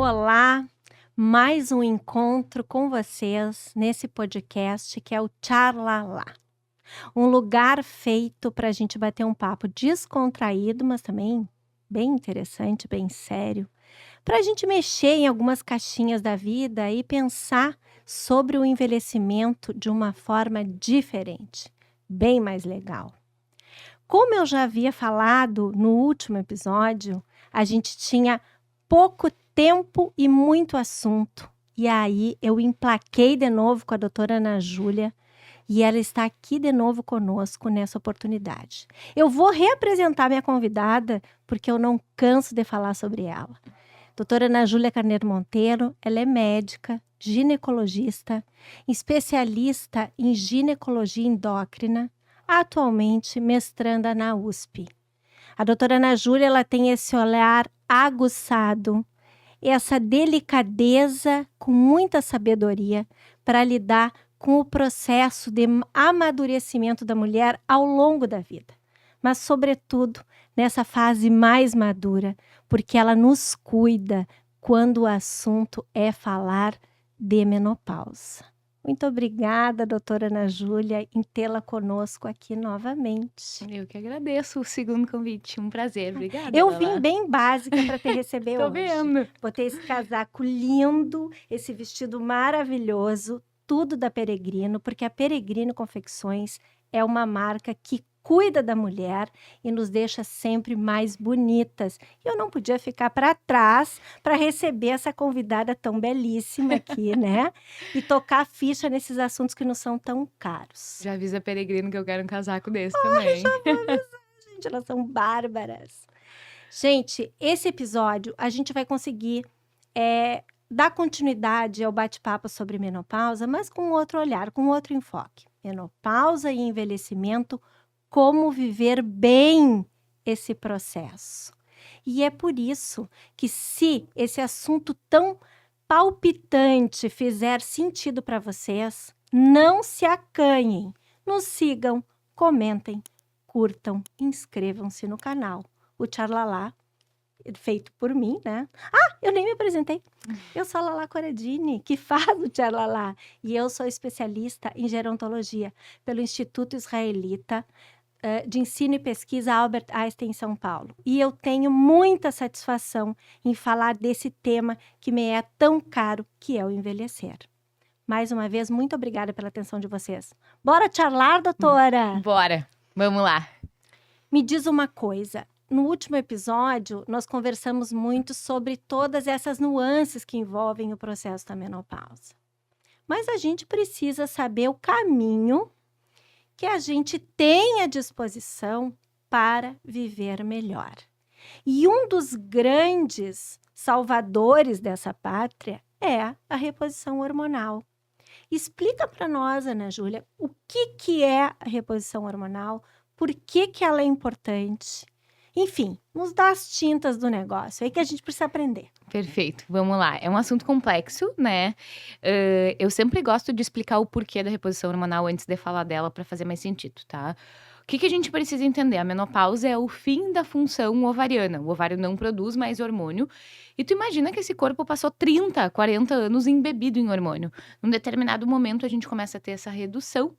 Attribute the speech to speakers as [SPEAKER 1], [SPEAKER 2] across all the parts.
[SPEAKER 1] olá! Mais um encontro com vocês nesse podcast que é o Tcharlalá. Um lugar feito para a gente bater um papo descontraído, mas também bem interessante, bem sério. Para a gente mexer em algumas caixinhas da vida e pensar sobre o envelhecimento de uma forma diferente, bem mais legal. Como eu já havia falado no último episódio, a gente tinha pouco tempo e muito assunto. E aí eu emplaquei de novo com a doutora Ana Júlia e ela está aqui de novo conosco nessa oportunidade. Eu vou reapresentar minha convidada porque eu não canso de falar sobre ela. Doutora Ana Júlia Carneiro Monteiro, ela é médica, ginecologista, especialista em ginecologia endócrina, atualmente mestranda na USP. A doutora Ana Júlia, ela tem esse olhar aguçado, essa delicadeza com muita sabedoria para lidar com o processo de amadurecimento da mulher ao longo da vida. Mas, sobretudo, nessa fase mais madura, porque ela nos cuida quando o assunto é falar de menopausa. Muito obrigada, doutora Ana Júlia, em tê-la conosco aqui novamente.
[SPEAKER 2] Eu que agradeço o segundo convite, um prazer, obrigada.
[SPEAKER 1] Eu
[SPEAKER 2] Lala.
[SPEAKER 1] vim bem básica para te receber
[SPEAKER 2] Tô
[SPEAKER 1] hoje.
[SPEAKER 2] vendo.
[SPEAKER 1] Botei esse casaco lindo, esse vestido maravilhoso, tudo da Peregrino, porque a Peregrino Confecções é uma marca que cuida da mulher e nos deixa sempre mais bonitas. E eu não podia ficar para trás para receber essa convidada tão belíssima aqui, né? E tocar a ficha nesses assuntos que não são tão caros.
[SPEAKER 2] Já avisa Peregrino que eu quero um casaco desse também.
[SPEAKER 1] Gente, elas são bárbaras. Gente, esse episódio a gente vai conseguir dar continuidade ao bate-papo sobre menopausa, mas com outro olhar, com outro enfoque. Menopausa e envelhecimento, como viver bem esse processo. E é por isso que, se esse assunto tão palpitante fizer sentido para vocês, não se acanhem, nos sigam, comentem, curtam, inscrevam-se no canal. O Tcharlalá, feito por mim, né? Ah, eu nem me apresentei. Eu sou a Lala Corradini, que faz o Tcharlalá. E eu sou especialista em gerontologia pelo Instituto Israelita de Ensino e Pesquisa Albert Einstein, em São Paulo. E eu tenho muita satisfação em falar desse tema que me é tão caro, que é o envelhecer. Mais uma vez, muito obrigada pela atenção de vocês. Bora charlar, doutora?
[SPEAKER 2] Bora, vamos lá.
[SPEAKER 1] Me diz uma coisa. No último episódio, nós conversamos muito sobre todas essas nuances que envolvem o processo da menopausa. Mas a gente precisa saber o caminho que a gente tem à disposição para viver melhor. E um dos grandes salvadores dessa pátria é a reposição hormonal. Explica para nós, Ana Júlia, o que é a reposição hormonal, por que ela é importante. Enfim, nos dá as tintas do negócio, é aí que a gente precisa aprender.
[SPEAKER 2] Perfeito, vamos lá. É um assunto complexo, né? Eu sempre gosto de explicar o porquê da reposição hormonal antes de falar dela para fazer mais sentido, tá? O que a gente precisa entender? A menopausa é o fim da função ovariana. O ovário não produz mais hormônio. E tu imagina que esse corpo passou 30, 40 anos embebido em hormônio. Num determinado momento, a gente começa a ter essa redução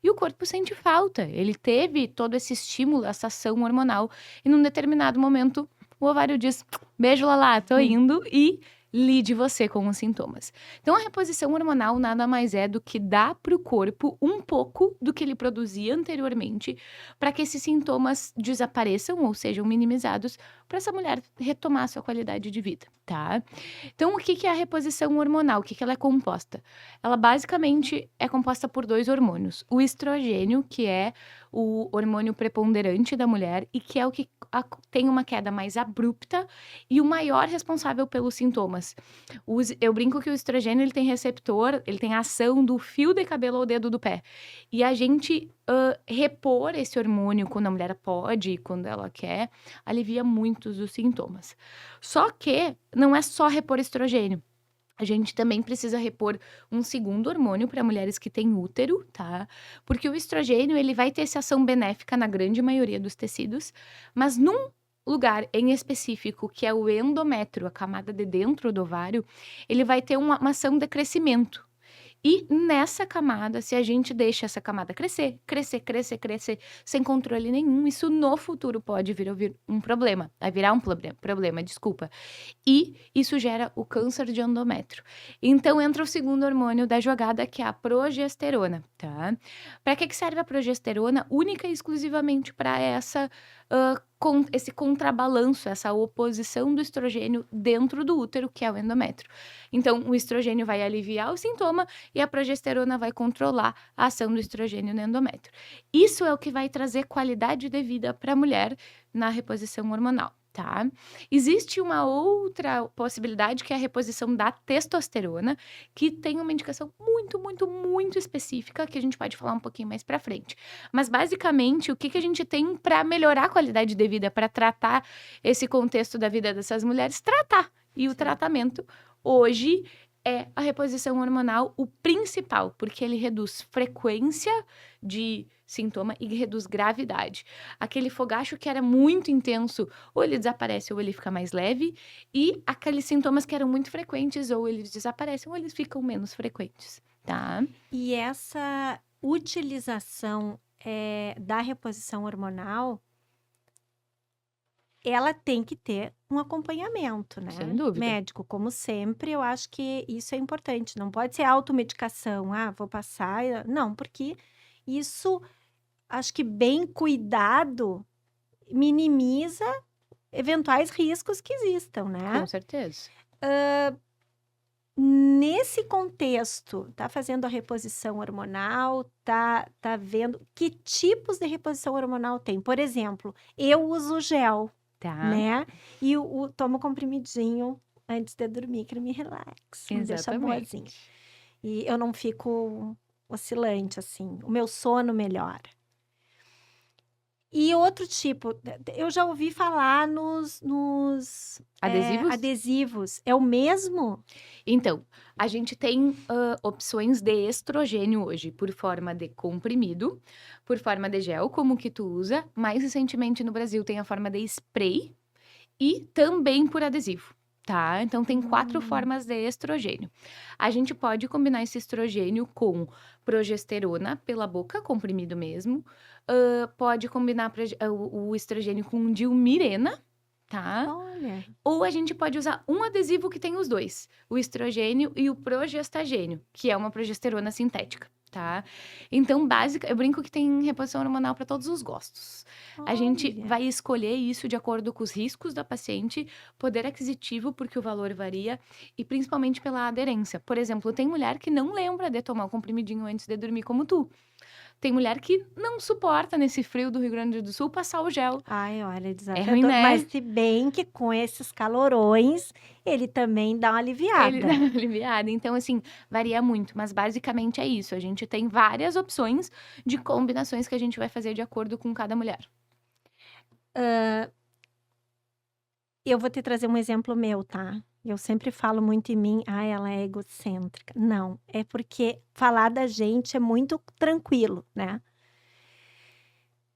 [SPEAKER 2] e o corpo sente falta. Ele teve todo esse estímulo, essa ação hormonal. E num determinado momento, o ovário diz: beijo, Lala, tô indo, e lide você com os sintomas. Então, a reposição hormonal nada mais é do que dar para o corpo um pouco do que ele produzia anteriormente para que esses sintomas desapareçam ou sejam minimizados para essa mulher retomar a sua qualidade de vida, tá? Então, o que é a reposição hormonal? O que ela é composta? Ela basicamente é composta por 2 hormônios. O estrogênio, que é o hormônio preponderante da mulher e que é o que tem uma queda mais abrupta e o maior responsável pelos sintomas. Eu brinco que o estrogênio, ele tem receptor, ele tem ação do fio de cabelo ao dedo do pé. E a gente repor esse hormônio quando a mulher pode, quando ela quer, alivia muitos dos sintomas. Só que não é só repor estrogênio. A gente também precisa repor um segundo hormônio para mulheres que têm útero, tá? Porque o estrogênio, ele vai ter essa ação benéfica na grande maioria dos tecidos, mas num lugar em específico, que é o endométrio, a camada de dentro do ovário, ele vai ter uma ação de crescimento. E nessa camada, se a gente deixa essa camada crescer, crescer, crescer, crescer, sem controle nenhum, isso no futuro pode vir um problema. Vai virar um problema, desculpa. E isso gera o câncer de endométrio. Então entra o segundo hormônio da jogada, que é a progesterona, tá? Para que serve a progesterona? Única e exclusivamente para esse contrabalanço, essa oposição do estrogênio dentro do útero, que é o endométrio. Então, o estrogênio vai aliviar o sintoma e a progesterona vai controlar a ação do estrogênio no endométrio. Isso é o que vai trazer qualidade de vida para a mulher na reposição hormonal. Tá? Existe uma outra possibilidade, que é a reposição da testosterona, que tem uma indicação muito, muito, muito específica, que a gente pode falar um pouquinho mais pra frente. Mas, basicamente, o que a gente tem para melhorar a qualidade de vida, para tratar esse contexto da vida dessas mulheres? Tratar. E o tratamento, hoje, é a reposição hormonal o principal, porque ele reduz frequência de sintoma e reduz gravidade. Aquele fogacho que era muito intenso, ou ele desaparece ou ele fica mais leve, e aqueles sintomas que eram muito frequentes, ou eles desaparecem ou eles ficam menos frequentes, tá?
[SPEAKER 1] E essa utilização da reposição hormonal, ela tem que ter um acompanhamento, né?
[SPEAKER 2] Sem dúvida.
[SPEAKER 1] Médico, como sempre, eu acho que isso é importante. Não pode ser automedicação, vou passar. Não, porque isso, acho que bem cuidado, minimiza eventuais riscos que existam, né?
[SPEAKER 2] Com certeza.
[SPEAKER 1] Nesse contexto, tá fazendo a reposição hormonal, tá vendo que tipos de reposição hormonal tem. Por exemplo, eu uso gel,
[SPEAKER 2] Tá.
[SPEAKER 1] né? E tomo comprimidinho antes de dormir, que ele me relaxa, me deixa boazinha. E eu não fico oscilante, assim. O meu sono melhora. E outro tipo, eu já ouvi falar nos
[SPEAKER 2] Adesivos?
[SPEAKER 1] Adesivos. É o mesmo?
[SPEAKER 2] Então, a gente tem opções de estrogênio hoje, por forma de comprimido, por forma de gel, como que tu usa. Mais recentemente no Brasil tem a forma de spray e também por adesivo, tá? Então, tem 4 formas de estrogênio. A gente pode combinar esse estrogênio com progesterona pela boca, comprimido mesmo. Pode combinar o estrogênio com dilmirena, tá?
[SPEAKER 1] Olha.
[SPEAKER 2] Ou a gente pode usar um adesivo que tem os dois, o estrogênio e o progestagênio, que é uma progesterona sintética, tá? Então, eu brinco que tem reposição hormonal para todos os gostos. A gente vai escolher isso de acordo com os riscos da paciente, poder aquisitivo, porque o valor varia, e principalmente pela aderência. Por exemplo, tem mulher que não lembra de tomar o comprimidinho antes de dormir, como tu. Tem mulher que não suporta, nesse frio do Rio Grande do Sul, passar o gel.
[SPEAKER 1] Ai, olha, desafiador.
[SPEAKER 2] É ruim, né?
[SPEAKER 1] Mas se bem que com esses calorões, ele também dá uma aliviada.
[SPEAKER 2] Ele dá uma aliviada. Então, assim, varia muito. Mas basicamente é isso. A gente tem várias opções de combinações que a gente vai fazer de acordo com cada mulher.
[SPEAKER 1] Eu vou te trazer um exemplo meu, tá? Eu sempre falo muito em mim, ela é egocêntrica. Não, é porque falar da gente é muito tranquilo, né?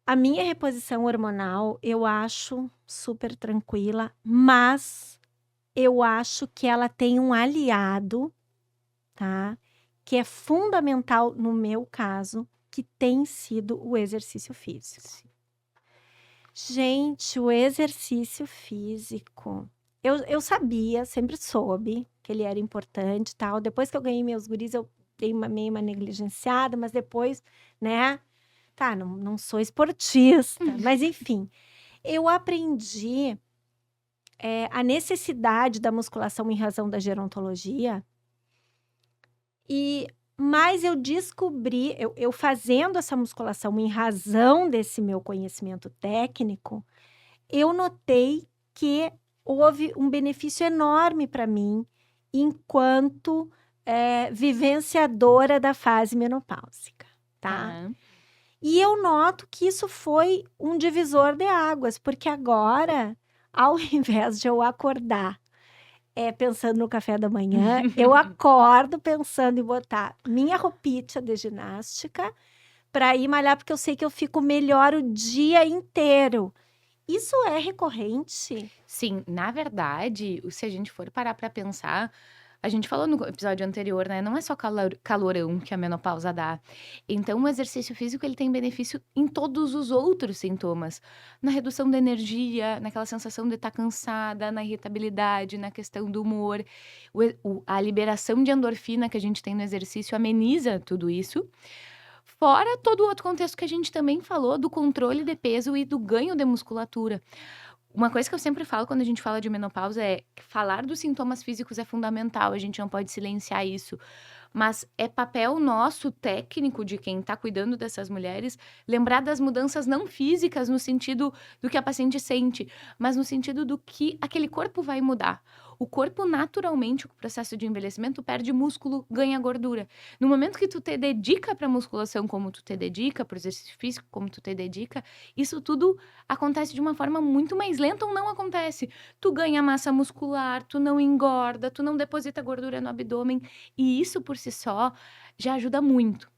[SPEAKER 1] A minha reposição hormonal, eu acho super tranquila, mas eu acho que ela tem um aliado, tá? Que é fundamental no meu caso, que tem sido o exercício físico. Gente, o exercício físico, eu sabia, sempre soube que ele era importante e tal. Depois que eu ganhei meus guris, eu dei meio uma negligenciada, mas depois, né? Tá, não sou esportista, mas enfim, eu aprendi a necessidade da musculação em razão da gerontologia, mas eu descobri, eu fazendo essa musculação em razão desse meu conhecimento técnico, eu notei que houve um benefício enorme para mim enquanto vivenciadora da fase menopáusica, tá? E eu noto que isso foi um divisor de águas, porque agora, ao invés de eu acordar pensando no café da manhã, eu acordo pensando em botar minha roupinha de ginástica para ir malhar, porque eu sei que eu fico melhor o dia inteiro. Isso é recorrente?
[SPEAKER 2] Sim, na verdade, se a gente for parar pra pensar, a gente falou no episódio anterior, né, não é só calorão que a menopausa dá. Então o exercício físico, ele tem benefício em todos os outros sintomas. Na redução da energia, naquela sensação de estar cansada, na irritabilidade, na questão do humor. A liberação de endorfina que a gente tem no exercício ameniza tudo isso. Fora todo o outro contexto que a gente também falou do controle de peso e do ganho de musculatura. Uma coisa que eu sempre falo quando a gente fala de menopausa é que falar dos sintomas físicos é fundamental, a gente não pode silenciar isso. Mas é papel nosso, técnico, de quem está cuidando dessas mulheres, lembrar das mudanças não físicas no sentido do que a paciente sente, mas no sentido do que aquele corpo vai mudar. O corpo, naturalmente, com o processo de envelhecimento, perde músculo, ganha gordura. No momento que tu te dedica para musculação como tu te dedica, para o exercício físico como tu te dedica, isso tudo acontece de uma forma muito mais lenta ou não acontece. Tu ganha massa muscular, tu não engorda, tu não deposita gordura no abdômen, e isso por si só já ajuda muito.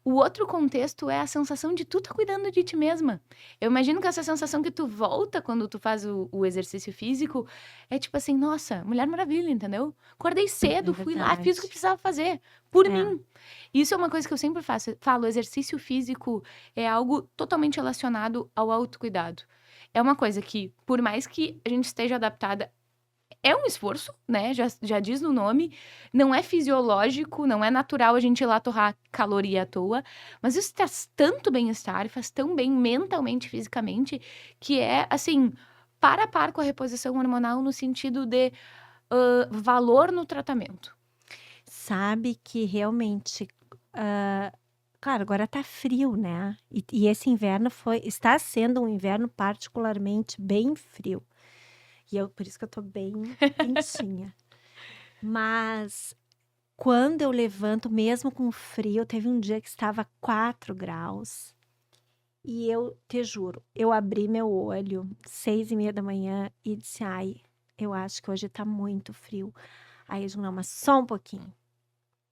[SPEAKER 2] O outro contexto é a sensação de tu tá cuidando de ti mesma. Eu imagino que essa sensação que tu volta quando tu faz o exercício físico é tipo assim, nossa, Mulher Maravilha, entendeu? Acordei
[SPEAKER 1] É
[SPEAKER 2] cedo, fui lá, fiz o que
[SPEAKER 1] verdade.
[SPEAKER 2] precisava fazer, por
[SPEAKER 1] É.
[SPEAKER 2] mim. Isso é uma coisa que eu sempre falo, exercício físico é algo totalmente relacionado ao autocuidado. É uma coisa que, por mais que a gente esteja adaptada, é um esforço, né? Já diz no nome, não é fisiológico, não é natural a gente ir lá torrar caloria à toa, mas isso traz tanto bem-estar e faz tão bem mentalmente, fisicamente, que é assim, para a par com a reposição hormonal no sentido de valor no tratamento.
[SPEAKER 1] Sabe que realmente, claro, agora tá frio, né? E esse inverno está sendo um inverno particularmente bem frio. E por isso que eu tô bem quentinha. Mas quando eu levanto, mesmo com frio, teve um dia que estava 4 graus. E eu te juro, eu abri meu olho 6:30 da manhã e disse: ai, eu acho que hoje tá muito frio. Aí eu digo, não, mas só um pouquinho.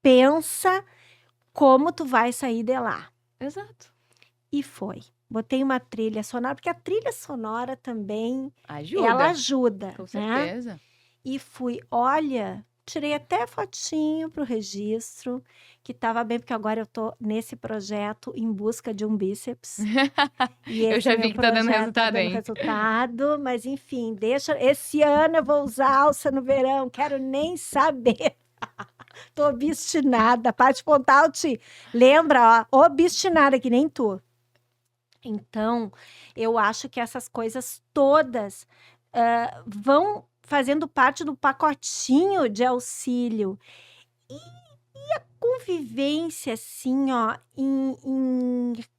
[SPEAKER 1] Pensa como tu vai sair de lá.
[SPEAKER 2] Exato.
[SPEAKER 1] E foi. Botei uma trilha sonora, porque a trilha sonora também, ela
[SPEAKER 2] Ajuda,
[SPEAKER 1] ajuda,
[SPEAKER 2] com
[SPEAKER 1] né?
[SPEAKER 2] certeza.
[SPEAKER 1] E fui, olha, tirei até fotinho pro registro, que estava bem, porque agora eu tô nesse projeto em busca de um bíceps. E
[SPEAKER 2] Eu
[SPEAKER 1] esse
[SPEAKER 2] já
[SPEAKER 1] meu
[SPEAKER 2] vi que tá dando
[SPEAKER 1] projeto tá
[SPEAKER 2] resultado,
[SPEAKER 1] dando
[SPEAKER 2] hein?
[SPEAKER 1] resultado, mas enfim, deixa. Esse ano eu vou usar alça no verão, quero nem saber. Tô obstinada. Paty Pontalti, lembra, ó, obstinada que nem tu. Então, eu acho que essas coisas todas vão fazendo parte do pacotinho de auxílio. E convivência, assim, ó,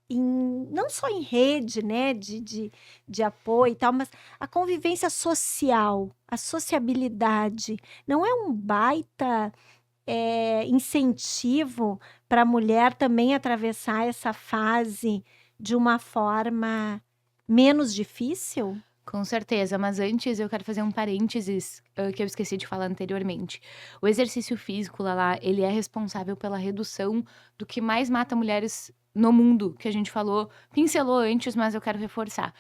[SPEAKER 1] não só em rede, né, de apoio e tal, mas a convivência social, a sociabilidade, não é um baita incentivo para a mulher também atravessar essa fase de uma forma menos difícil?
[SPEAKER 2] Com certeza, mas antes eu quero fazer um parênteses, que eu esqueci de falar anteriormente. O exercício físico, Lala, ele é responsável pela redução do que mais mata mulheres no mundo, que a gente falou, pincelou antes, mas eu quero reforçar.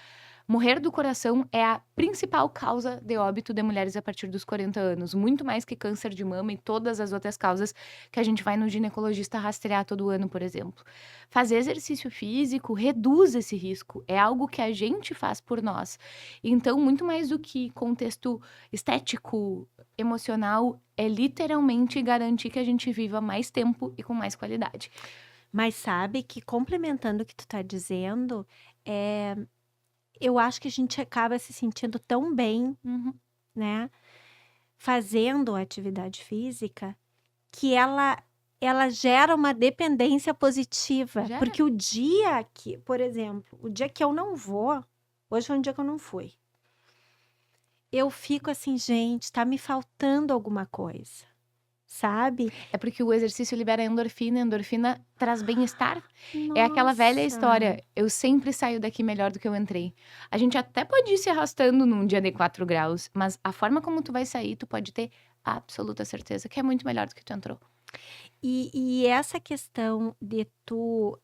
[SPEAKER 2] Morrer do coração é a principal causa de óbito de mulheres a partir dos 40 anos, muito mais que câncer de mama e todas as outras causas que a gente vai no ginecologista rastrear todo ano, por exemplo. Fazer exercício físico reduz esse risco, é algo que a gente faz por nós. Então, muito mais do que contexto estético, emocional, é literalmente garantir que a gente viva mais tempo e com mais qualidade.
[SPEAKER 1] Mas sabe que, complementando o que tu tá dizendo, eu acho que a gente acaba se sentindo tão bem,
[SPEAKER 2] Uhum.
[SPEAKER 1] né, fazendo atividade física, que ela gera uma dependência positiva.
[SPEAKER 2] Gera.
[SPEAKER 1] Porque o dia que, por exemplo, o dia que eu não vou, hoje foi um dia que eu não fui, eu fico assim, gente, tá me faltando alguma coisa, sabe?
[SPEAKER 2] É porque o exercício libera endorfina, a endorfina traz bem-estar. É aquela velha
[SPEAKER 1] Nossa!
[SPEAKER 2] história, eu sempre saio daqui melhor do que eu entrei. A gente até pode ir se arrastando num dia de 4 graus, mas a forma como tu vai sair, tu pode ter absoluta certeza que é muito melhor do que tu entrou.
[SPEAKER 1] E essa questão de tu,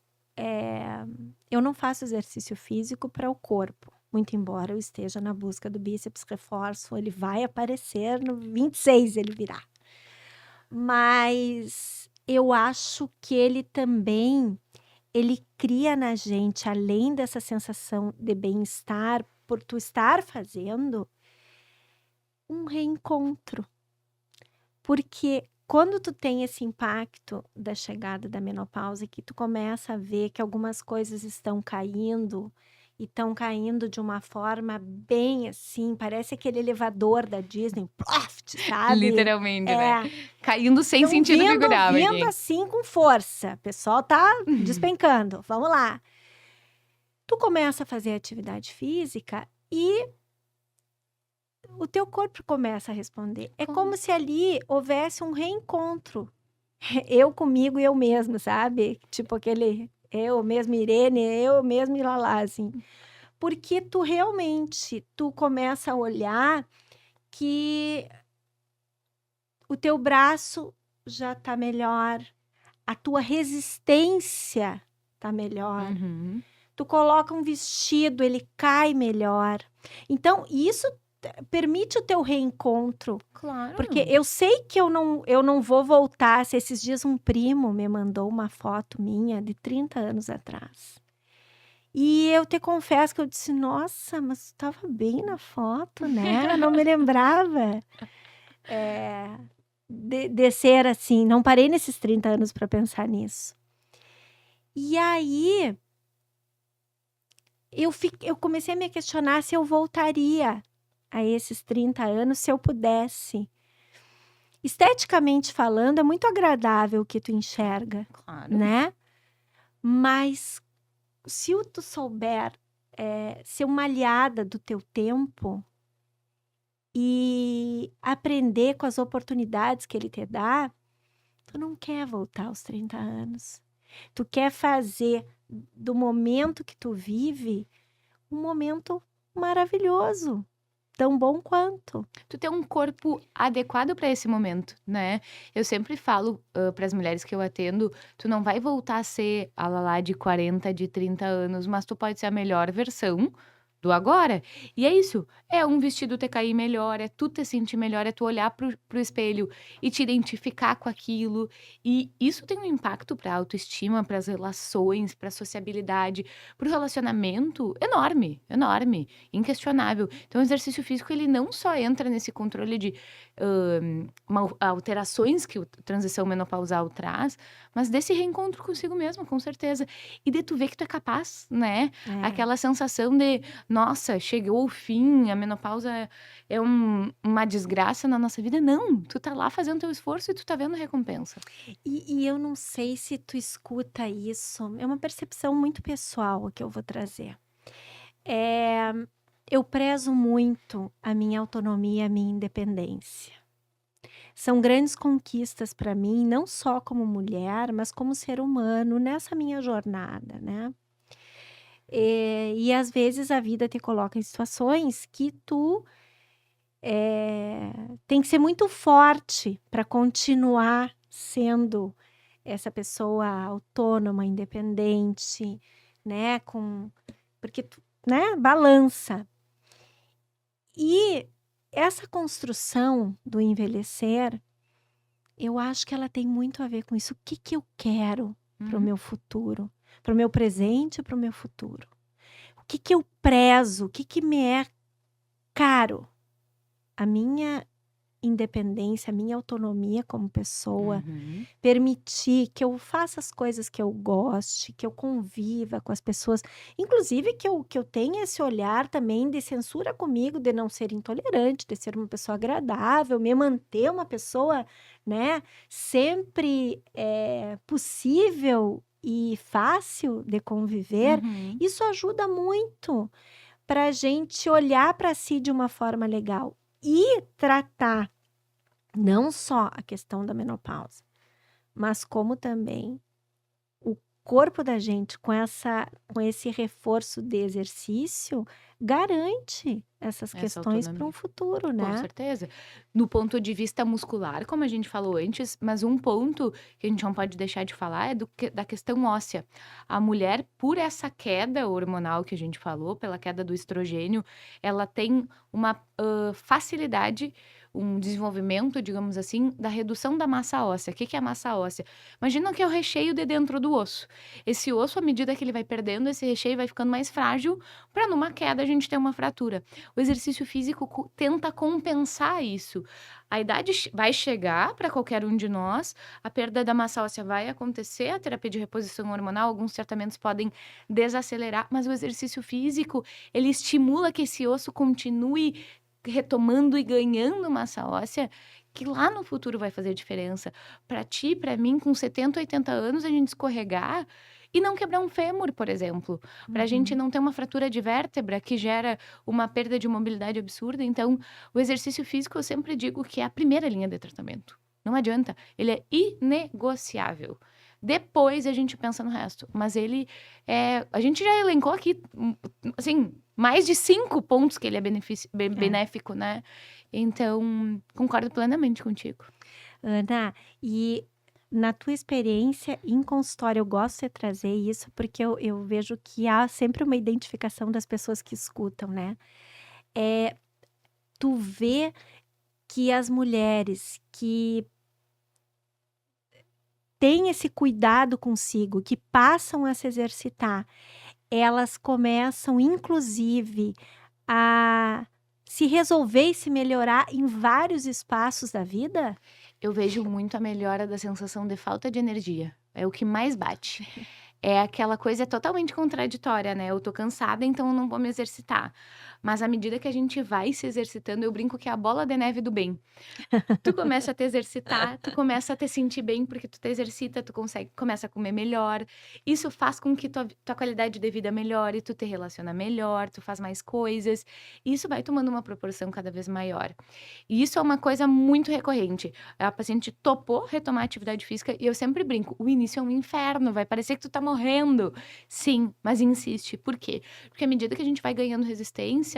[SPEAKER 1] eu não faço exercício físico para o corpo, muito embora eu esteja na busca do bíceps reforço, ele vai aparecer no 26, ele virá. Mas eu acho que ele também, ele cria na gente, além dessa sensação de bem-estar, por tu estar fazendo, um reencontro. Porque quando tu tem esse impacto da chegada da menopausa, que tu começa a ver que algumas coisas estão caindo, e estão caindo de uma forma bem assim, parece aquele elevador da Disney, ploft, sabe?
[SPEAKER 2] Literalmente, né?
[SPEAKER 1] É,
[SPEAKER 2] Caindo sem
[SPEAKER 1] estão
[SPEAKER 2] sentido figural
[SPEAKER 1] vindo
[SPEAKER 2] aqui.
[SPEAKER 1] assim com força. O pessoal tá despencando. Vamos lá. Tu começa a fazer atividade física e o teu corpo começa a responder. É como se ali houvesse um reencontro. Eu comigo e eu mesma, sabe? Tipo aquele eu mesmo Irene, eu mesmo Ilalá, assim. Porque tu realmente, tu começa a olhar que o teu braço já tá melhor, a tua resistência tá melhor.
[SPEAKER 2] Uhum.
[SPEAKER 1] Tu coloca um vestido, ele cai melhor. Então, isso permite o teu reencontro.
[SPEAKER 2] Claro.
[SPEAKER 1] Porque eu sei que eu não vou voltar. Se esses dias um primo me mandou uma foto minha de 30 anos atrás. E eu te confesso que eu disse, nossa, mas tu tava bem na foto, né? Eu não me lembrava de ser assim. Não parei nesses 30 anos para pensar nisso. E aí, eu comecei a me questionar se eu voltaria a esses 30 anos se eu pudesse. Esteticamente falando, é muito agradável o que tu enxerga,
[SPEAKER 2] Claro.
[SPEAKER 1] né? Mas se tu souber ser uma aliada do teu tempo e aprender com as oportunidades que ele te dá, tu não quer voltar aos 30 anos. Tu quer fazer do momento que tu vive um momento maravilhoso, tão bom quanto.
[SPEAKER 2] Tu tem um corpo adequado para esse momento, né? Eu sempre falo para as mulheres que eu atendo, tu não vai voltar a ser a Lala de 40, de 30 anos, mas tu pode ser a melhor versão do agora. E é isso, é um vestido te cair melhor, é tu te sentir melhor, é tu olhar pro espelho e te identificar com aquilo. E isso tem um impacto para a autoestima, para as relações, para a sociabilidade, para o relacionamento enorme, enorme, inquestionável. Então, o exercício físico, ele não só entra nesse controle de alterações que a transição menopausal traz, mas desse reencontro consigo mesma, com certeza. E de tu ver que tu é capaz, né? Aquela sensação de, nossa, chegou o fim, a menopausa é uma desgraça na nossa vida. Não, tu tá lá fazendo teu esforço e tu tá vendo a recompensa.
[SPEAKER 1] E eu não sei se tu escuta isso, é uma percepção muito pessoal que eu vou trazer. Eu prezo muito a minha autonomia, a minha independência. São grandes conquistas para mim, não só como mulher, mas como ser humano nessa minha jornada, né? E às vezes a vida te coloca em situações que tu tem que ser muito forte para continuar sendo essa pessoa autônoma, independente, né? Porque tu, né? Balança. E essa construção do envelhecer, eu acho que ela tem muito a ver com isso. O que que eu quero para o meu futuro? Para o meu presente e para o meu futuro? O que que eu prezo? O que que me é caro? A minha independência, a minha autonomia como pessoa, permitir que eu faça as coisas que eu goste, que eu conviva com as pessoas, inclusive que eu tenha esse olhar também de censura comigo, de não ser intolerante, de ser uma pessoa agradável, me manter uma pessoa, né, sempre possível e fácil de conviver. Isso ajuda muito para a gente olhar para si de uma forma legal e tratar não só a questão da menopausa, mas como também o corpo da gente com esse reforço de exercício garante essas
[SPEAKER 2] Essa
[SPEAKER 1] questões para um
[SPEAKER 2] autonomia.
[SPEAKER 1] futuro,
[SPEAKER 2] Com
[SPEAKER 1] né?
[SPEAKER 2] certeza. No ponto de vista muscular, como a gente falou antes, mas um ponto que a gente não pode deixar de falar é da questão óssea. A mulher, por essa queda hormonal que a gente falou, pela queda do estrogênio, ela tem uma facilidade, um desenvolvimento, digamos assim, da redução da massa óssea. O que que é a massa óssea? Imagina que é o recheio de dentro do osso. Esse osso, à medida que ele vai perdendo, esse recheio vai ficando mais frágil, para numa queda a gente ter uma fratura. O exercício físico tenta compensar isso. A idade vai chegar para qualquer um de nós, a perda da massa óssea vai acontecer, a terapia de reposição hormonal, alguns tratamentos podem desacelerar, mas o exercício físico, ele estimula que esse osso continue retomando e ganhando massa óssea, que lá no futuro vai fazer diferença. Para ti, para mim, com 70, 80 anos, a gente escorregar e não quebrar um fêmur, por exemplo. Para a gente
[SPEAKER 1] Uhum.
[SPEAKER 2] não ter uma fratura de vértebra que gera uma perda de mobilidade absurda. Então, o exercício físico, eu sempre digo que é a primeira linha de tratamento. Não adianta, ele é inegociável. Depois a gente pensa no resto, mas ele é. A gente já elencou aqui, assim, mais de 5 pontos que ele é
[SPEAKER 1] É.
[SPEAKER 2] benéfico, né? Então, concordo plenamente contigo.
[SPEAKER 1] Ana, e na tua experiência em consultório, eu gosto de trazer isso porque eu vejo que há sempre uma identificação das pessoas que escutam, né? É, tu vê que as mulheres que têm esse cuidado consigo, que passam a se exercitar, elas começam, inclusive, a se resolver e se melhorar em vários espaços da vida?
[SPEAKER 2] Eu vejo muito a melhora da sensação de falta de energia. É o que mais bate. É aquela coisa totalmente contraditória, né? Eu tô cansada, então eu não vou me exercitar. Mas à medida que a gente vai se exercitando, eu brinco que é a bola de neve do bem. Tu começa a te exercitar, tu começa a te sentir bem porque tu te exercita, tu começa a comer melhor. Isso faz com que tua qualidade de vida melhore, tu te relaciona melhor, tu faz mais coisas. E isso vai tomando uma proporção cada vez maior. E isso é uma coisa muito recorrente. A paciente topou retomar a atividade física e eu sempre brinco, o início é um inferno, vai parecer que tu tá morrendo. Sim, mas insiste. Por quê? Porque à medida que a gente vai ganhando resistência,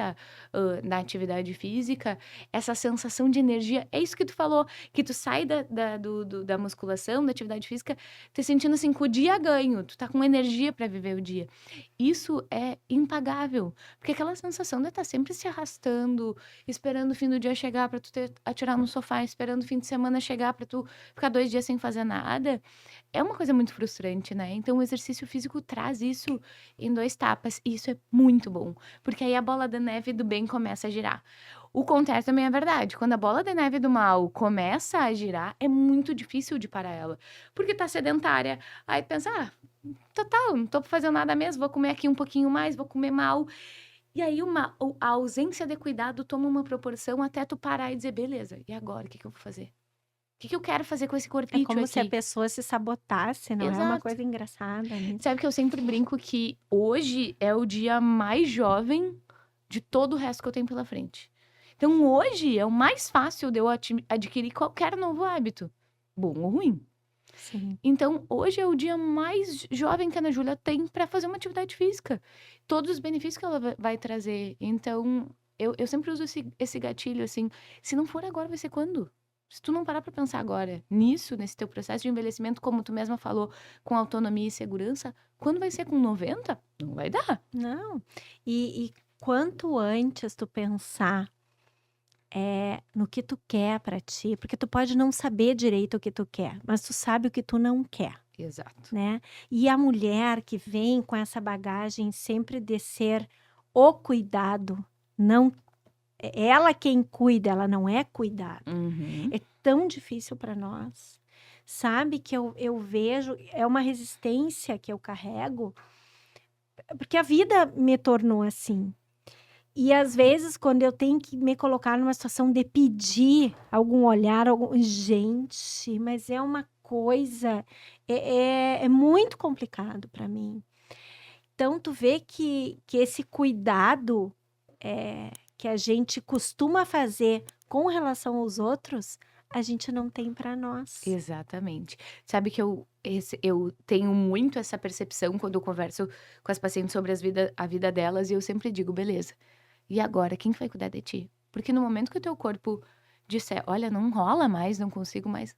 [SPEAKER 2] na atividade física, essa sensação de energia, é isso que tu falou, que tu sai da musculação, da atividade física, te sentindo assim, com o dia ganho, tu tá com energia para viver o dia. Isso é impagável, porque aquela sensação de estar sempre se arrastando, esperando o fim do dia chegar para tu atirar no sofá, esperando o fim de semana chegar para tu ficar 2 dias sem fazer nada, é uma coisa muito frustrante, né? Então o exercício físico traz isso em 2 tapas, e isso é muito bom, porque aí a bola da neve do bem começa a girar. O contrário também é verdade. Quando a bola de neve do mal começa a girar, é muito difícil de parar ela. Porque tá sedentária. Aí pensa, total, não tô fazendo nada mesmo, vou comer aqui um pouquinho mais, vou comer mal. E aí a ausência de cuidado toma uma proporção até tu parar e dizer, beleza, e agora, o que que eu vou fazer? O que que eu quero fazer com esse
[SPEAKER 1] É
[SPEAKER 2] corpício
[SPEAKER 1] como se a
[SPEAKER 2] aqui?
[SPEAKER 1] pessoa se sabotasse, não é uma
[SPEAKER 2] Exato.
[SPEAKER 1] coisa engraçada nisso.
[SPEAKER 2] Sabe que eu sempre brinco que hoje é o dia mais jovem de todo o resto que eu tenho pela frente. Então, hoje é o mais fácil de eu adquirir qualquer novo hábito, bom ou ruim.
[SPEAKER 1] Sim.
[SPEAKER 2] Então, hoje é o dia mais jovem que a Ana Júlia tem para fazer uma atividade física. Todos os benefícios que ela vai trazer. Então, eu sempre uso esse gatilho assim: se não for agora, vai ser quando? Se tu não parar para pensar agora nisso, nesse teu processo de envelhecimento, como tu mesma falou, com autonomia e segurança, quando vai ser com 90? Não vai dar.
[SPEAKER 1] Não. E quanto antes tu pensar no que tu quer para ti, porque tu pode não saber direito o que tu quer, mas tu sabe o que tu não quer,
[SPEAKER 2] Exato.
[SPEAKER 1] né? E a mulher que vem com essa bagagem sempre de ser o cuidado, não é ela quem cuida, ela não é cuidada.
[SPEAKER 2] Uhum.
[SPEAKER 1] É tão difícil para nós. Sabe que eu vejo, é uma resistência que eu carrego, porque a vida me tornou assim. E às vezes, quando eu tenho que me colocar numa situação de pedir algum olhar, gente, mas é uma coisa, é muito complicado para mim. Então, tu vê que esse cuidado que a gente costuma fazer com relação aos outros, a gente não tem para nós.
[SPEAKER 2] Exatamente. Sabe que eu tenho muito essa percepção quando eu converso com as pacientes sobre a vida delas, e eu sempre digo: "Beleza, e agora quem que vai cuidar de ti?". Porque no momento que o teu corpo disser: "Olha, não rola mais, não consigo mais",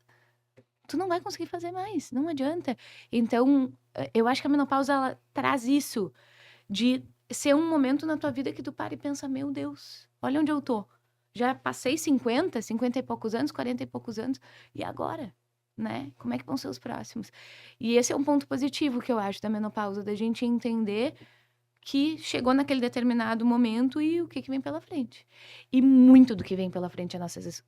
[SPEAKER 2] tu não vai conseguir fazer mais, não adianta. Então, eu acho que a menopausa ela traz isso, de ser um momento na tua vida que tu para e pensa: "Meu Deus, olha onde eu tô. Já passei 50 e poucos anos, 40 e poucos anos, e agora?", né? Como é que vão ser os próximos? E esse é um ponto positivo que eu acho da menopausa, da gente entender que chegou naquele determinado momento e o que que vem pela frente. E muito do que vem pela frente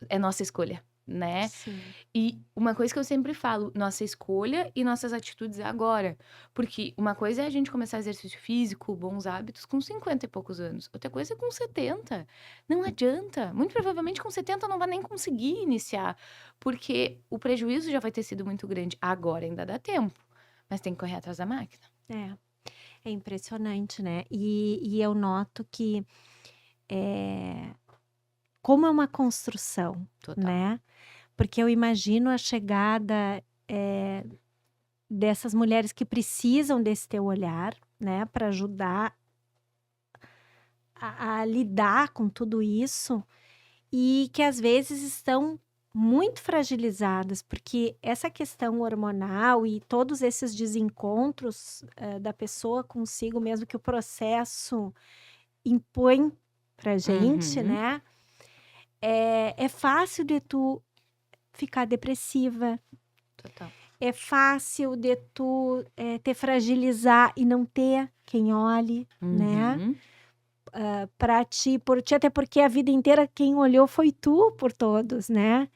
[SPEAKER 2] é nossa escolha, né?
[SPEAKER 1] Sim.
[SPEAKER 2] E uma coisa que eu sempre falo, nossa escolha e nossas atitudes agora. Porque uma coisa é a gente começar exercício físico, bons hábitos com 50 e poucos anos. Outra coisa é com 70. Não adianta. Muito provavelmente com 70 não vai nem conseguir iniciar, porque o prejuízo já vai ter sido muito grande. Agora ainda dá tempo, mas tem que correr atrás da máquina.
[SPEAKER 1] É impressionante, né? E eu noto que como é uma construção,
[SPEAKER 2] Total.
[SPEAKER 1] né? Porque eu imagino a chegada dessas mulheres que precisam desse teu olhar, né, para ajudar a lidar com tudo isso e que às vezes estão muito fragilizadas, porque essa questão hormonal e todos esses desencontros da pessoa consigo mesmo que o processo impõe pra gente,
[SPEAKER 2] Uhum.
[SPEAKER 1] né? É fácil de tu ficar depressiva,
[SPEAKER 2] Total.
[SPEAKER 1] é fácil de tu te fragilizar e não ter quem olhe, né?
[SPEAKER 2] Uhum.
[SPEAKER 1] Pra ti, por ti, até porque a vida inteira quem olhou foi tu por todos, né?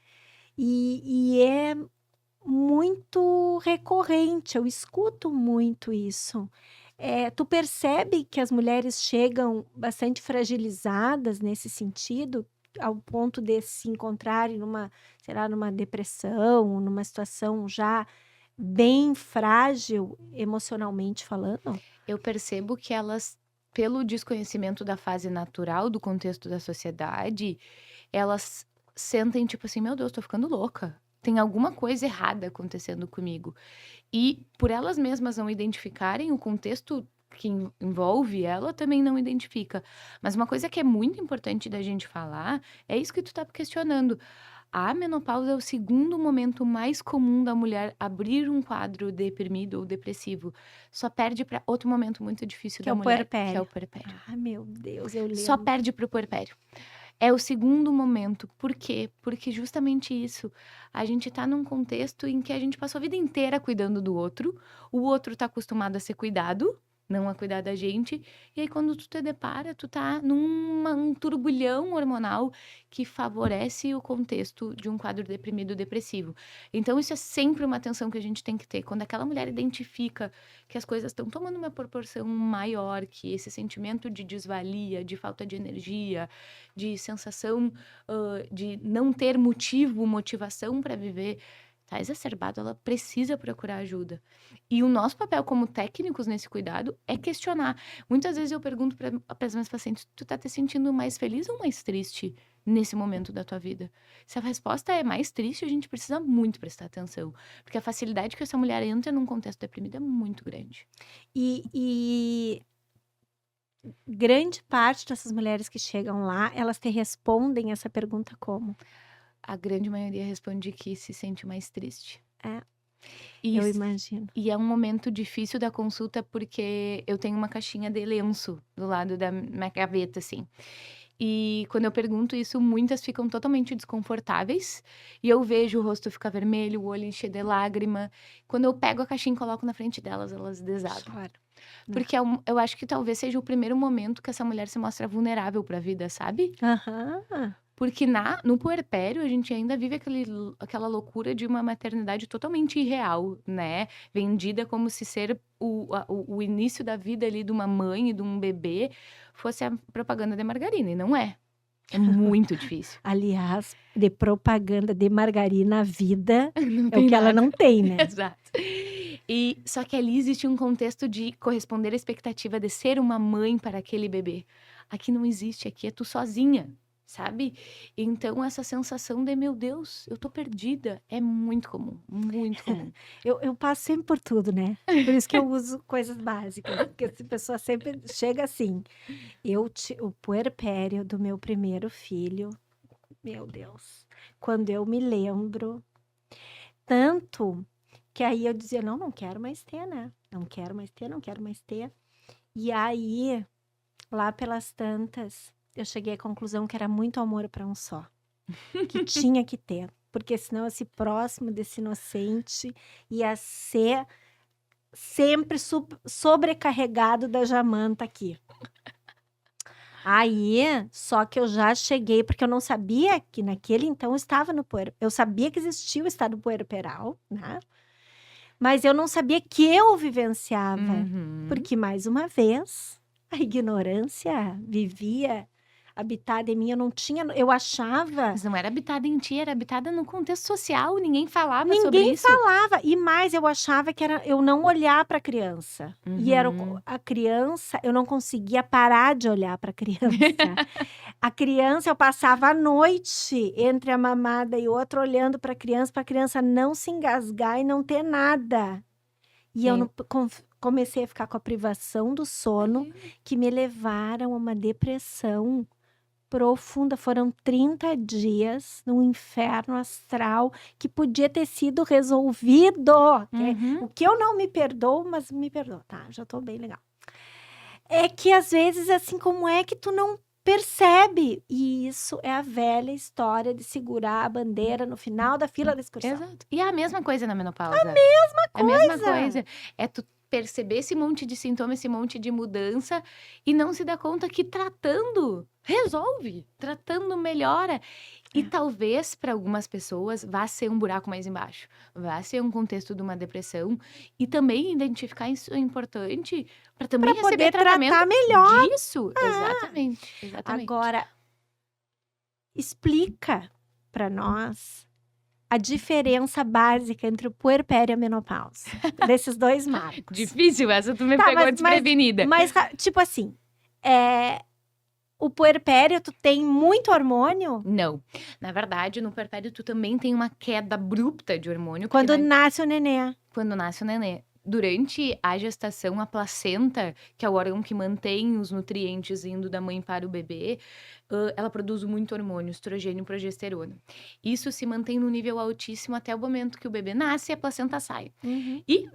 [SPEAKER 1] E é muito recorrente, eu escuto muito isso. Tu percebe que as mulheres chegam bastante fragilizadas nesse sentido, ao ponto de se encontrarem numa, sei lá, numa depressão, numa situação já bem frágil emocionalmente falando?
[SPEAKER 2] Eu percebo que elas, pelo desconhecimento da fase natural do contexto da sociedade, elas sentem tipo assim: "Meu Deus, tô ficando louca. Tem alguma coisa errada acontecendo comigo". E por elas mesmas não identificarem o contexto que envolve, ela também não identifica. Mas uma coisa que é muito importante da gente falar, é isso que tu tá questionando. A menopausa é o segundo momento mais comum da mulher abrir um quadro deprimido ou depressivo. Só perde para outro momento muito difícil
[SPEAKER 1] Que é
[SPEAKER 2] da
[SPEAKER 1] o
[SPEAKER 2] mulher, que é o
[SPEAKER 1] puerpério.
[SPEAKER 2] puerpério.
[SPEAKER 1] Ah, meu Deus, eu
[SPEAKER 2] Só
[SPEAKER 1] lembro.
[SPEAKER 2] perde para o puerpério. É o segundo momento. Por quê? Porque justamente isso, a gente tá num contexto em que a gente passou a vida inteira cuidando do outro, o outro tá acostumado a ser cuidado, não a cuidar da gente, e aí quando tu te depara, tu tá um turbulhão hormonal que favorece o contexto de um quadro deprimido depressivo. Então isso é sempre uma atenção que a gente tem que ter. Quando aquela mulher identifica que as coisas estão tomando uma proporção maior, que esse sentimento de desvalia, de falta de energia, de sensação, de não ter motivação para viver, tá exacerbado, ela precisa procurar ajuda. E o nosso papel como técnicos nesse cuidado é questionar. Muitas vezes eu pergunto para as minhas pacientes: "Tu tá te sentindo mais feliz ou mais triste nesse momento da tua vida?". Se a resposta é mais triste, a gente precisa muito prestar atenção, porque a facilidade que essa mulher entra num contexto deprimido é muito grande.
[SPEAKER 1] E grande parte dessas mulheres que chegam lá, elas te respondem essa pergunta como?
[SPEAKER 2] A grande maioria responde que se sente mais triste.
[SPEAKER 1] É,
[SPEAKER 2] E
[SPEAKER 1] eu imagino.
[SPEAKER 2] E é um momento difícil da consulta, porque eu tenho uma caixinha de lenço do lado da minha gaveta, assim. E quando eu pergunto isso, muitas ficam totalmente desconfortáveis, e eu vejo o rosto ficar vermelho, o olho encher de lágrima. Quando eu pego a caixinha e coloco na frente delas, elas desabam.
[SPEAKER 1] Choro, né.
[SPEAKER 2] Porque eu acho que talvez seja o primeiro momento que essa mulher se mostra vulnerável para a vida, sabe?
[SPEAKER 1] Aham.
[SPEAKER 2] Porque no puerpério a gente ainda vive aquela loucura de uma maternidade totalmente irreal, né, vendida como se ser o início da vida ali de uma mãe e de um bebê fosse a propaganda de margarina, e não é. É muito difícil.
[SPEAKER 1] Aliás, de propaganda de margarina, a vida
[SPEAKER 2] Não
[SPEAKER 1] é o
[SPEAKER 2] tem
[SPEAKER 1] que ela
[SPEAKER 2] nada.
[SPEAKER 1] não tem, né.
[SPEAKER 2] Exato. E só que ali existe um contexto de corresponder à expectativa de ser uma mãe para aquele bebê. Aqui não existe, aqui é tu sozinha. sabe? Então essa sensação de, meu Deus, eu tô perdida, é muito comum, muito comum.
[SPEAKER 1] Eu passo sempre por tudo, né? Por isso que eu uso coisas básicas, porque essa pessoa sempre chega assim. O puerpério do meu primeiro filho, meu Deus, quando eu me lembro, tanto que aí eu dizia, não, não quero mais ter, né? Não quero mais ter, não quero mais ter. E aí, lá pelas tantas, eu cheguei à conclusão que era muito amor para um só, que tinha que ter, porque senão esse próximo desse inocente ia ser sempre sobrecarregado da Jamanta aqui. Aí, só que eu já cheguei, porque eu não sabia que naquele então eu estava no eu sabia que existia o estado puerperal, né? Mas eu não sabia que eu vivenciava,
[SPEAKER 2] Uhum.
[SPEAKER 1] porque mais uma vez a ignorância vivia habitada em mim, eu achava.
[SPEAKER 2] Mas não era habitada em ti, era habitada no contexto social, ninguém falava sobre
[SPEAKER 1] Ninguém
[SPEAKER 2] isso.
[SPEAKER 1] falava, e mais eu achava que era eu não olhar para a criança. E era a criança, eu não conseguia parar de olhar para a criança. A criança, eu passava a noite entre a mamada e outra olhando para a criança não se engasgar e não ter nada. E eu
[SPEAKER 2] Sim.
[SPEAKER 1] não, comecei a ficar com a privação do sono, que me levaram a uma depressão profunda. Foram 30 dias num inferno astral que podia ter sido resolvido.
[SPEAKER 2] Uhum.
[SPEAKER 1] O que eu não me perdoo, mas me perdoo, tá? Já tô bem legal. É que às vezes, assim, como é que tu não percebe? E isso é a velha história de segurar a bandeira no final da fila da excursão.
[SPEAKER 2] Exato. E é a mesma coisa na menopausa.
[SPEAKER 1] A
[SPEAKER 2] É a mesma coisa. É tu perceber esse monte de sintoma, esse monte de mudança e não se dar conta que tratando resolve, tratando melhora. E talvez para algumas pessoas vá ser um buraco mais embaixo, vá ser um contexto de uma depressão e também identificar isso é importante para também
[SPEAKER 1] Pra
[SPEAKER 2] receber
[SPEAKER 1] poder tratar
[SPEAKER 2] tratamento
[SPEAKER 1] melhor.
[SPEAKER 2] disso. Exatamente, exatamente.
[SPEAKER 1] Agora, explica para nós a diferença básica entre o puerpério e a menopausa. Desses dois marcos.
[SPEAKER 2] Difícil essa, tu me
[SPEAKER 1] Tá,
[SPEAKER 2] pegou
[SPEAKER 1] mas-
[SPEAKER 2] desprevenida.
[SPEAKER 1] Mas, tipo assim, o puerpério, tu tem muito hormônio
[SPEAKER 2] Não. Na verdade, no puerpério, tu também tem uma queda abrupta de hormônio.
[SPEAKER 1] quando
[SPEAKER 2] porque
[SPEAKER 1] nasce o nenê.
[SPEAKER 2] quando nasce o nenê. Durante a gestação, a placenta, que é o órgão que mantém os nutrientes indo da mãe para o bebê, ela produz muito hormônio, estrogênio e progesterona. Isso se mantém no nível altíssimo até o momento que o bebê nasce e a placenta sai. E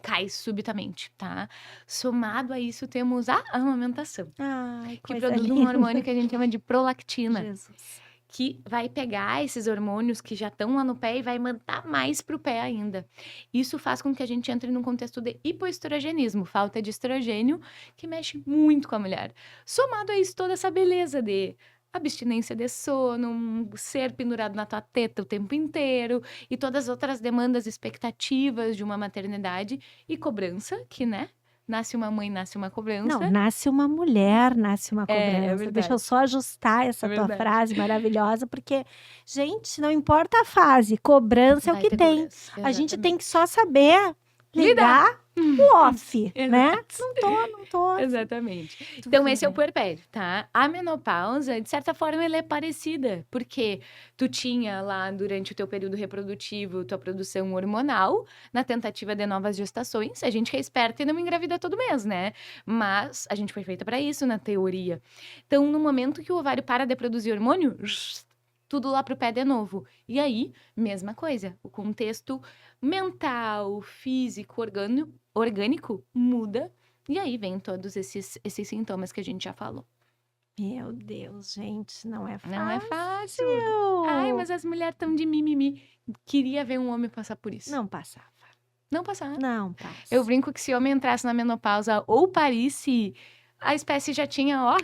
[SPEAKER 2] cai subitamente, tá? Somado a isso, temos a amamentação,
[SPEAKER 1] Ai,
[SPEAKER 2] que
[SPEAKER 1] coisa
[SPEAKER 2] produz um
[SPEAKER 1] linda.
[SPEAKER 2] hormônio que a gente chama de prolactina,
[SPEAKER 1] Jesus.
[SPEAKER 2] que vai pegar esses hormônios que já estão lá no pé e vai mandar mais pro pé ainda. Isso faz com que a gente entre num contexto de hipoestrogenismo, falta de estrogênio, que mexe muito com a mulher. Somado a isso, toda essa beleza de abstinência de sono, ser pendurado na tua teta o tempo inteiro e todas as outras demandas, expectativas de uma maternidade e cobrança, que, né? Nasce uma mãe, nasce uma cobrança.
[SPEAKER 1] Não, nasce uma mulher, nasce uma cobrança.
[SPEAKER 2] verdade.
[SPEAKER 1] Deixa eu só ajustar essa tua
[SPEAKER 2] verdade.
[SPEAKER 1] frase maravilhosa, porque, gente, não importa a fase, cobrança é o
[SPEAKER 2] Vai
[SPEAKER 1] que
[SPEAKER 2] ter
[SPEAKER 1] tem.
[SPEAKER 2] cobrança,
[SPEAKER 1] A gente
[SPEAKER 2] exatamente.
[SPEAKER 1] tem que só saber ligar o off, né?
[SPEAKER 2] Exato.
[SPEAKER 1] Não tô.
[SPEAKER 2] Exatamente.
[SPEAKER 1] Tu
[SPEAKER 2] Então,
[SPEAKER 1] vê.
[SPEAKER 2] esse é o puerpério, tá? A menopausa, de certa forma, ela é parecida, porque tu tinha lá, durante o teu período reprodutivo, tua produção hormonal, na tentativa de novas gestações. A gente que é esperta e não engravida todo mês, né? Mas a gente foi feita para isso, na teoria. Então, no momento que o ovário para de produzir hormônio, tudo lá pro pé de novo. E aí, mesma coisa, o contexto mental, físico, orgânico muda. E aí vem todos esses sintomas que a gente já falou.
[SPEAKER 1] Meu Deus, gente, não é fácil.
[SPEAKER 2] Não é fácil. Ai, mas as mulheres estão de mimimi. Queria ver um homem passar por isso.
[SPEAKER 1] Não passava.
[SPEAKER 2] Não passar.
[SPEAKER 1] Não passa.
[SPEAKER 2] Eu brinco que se homem entrasse na menopausa ou parisse, a espécie já tinha, ó,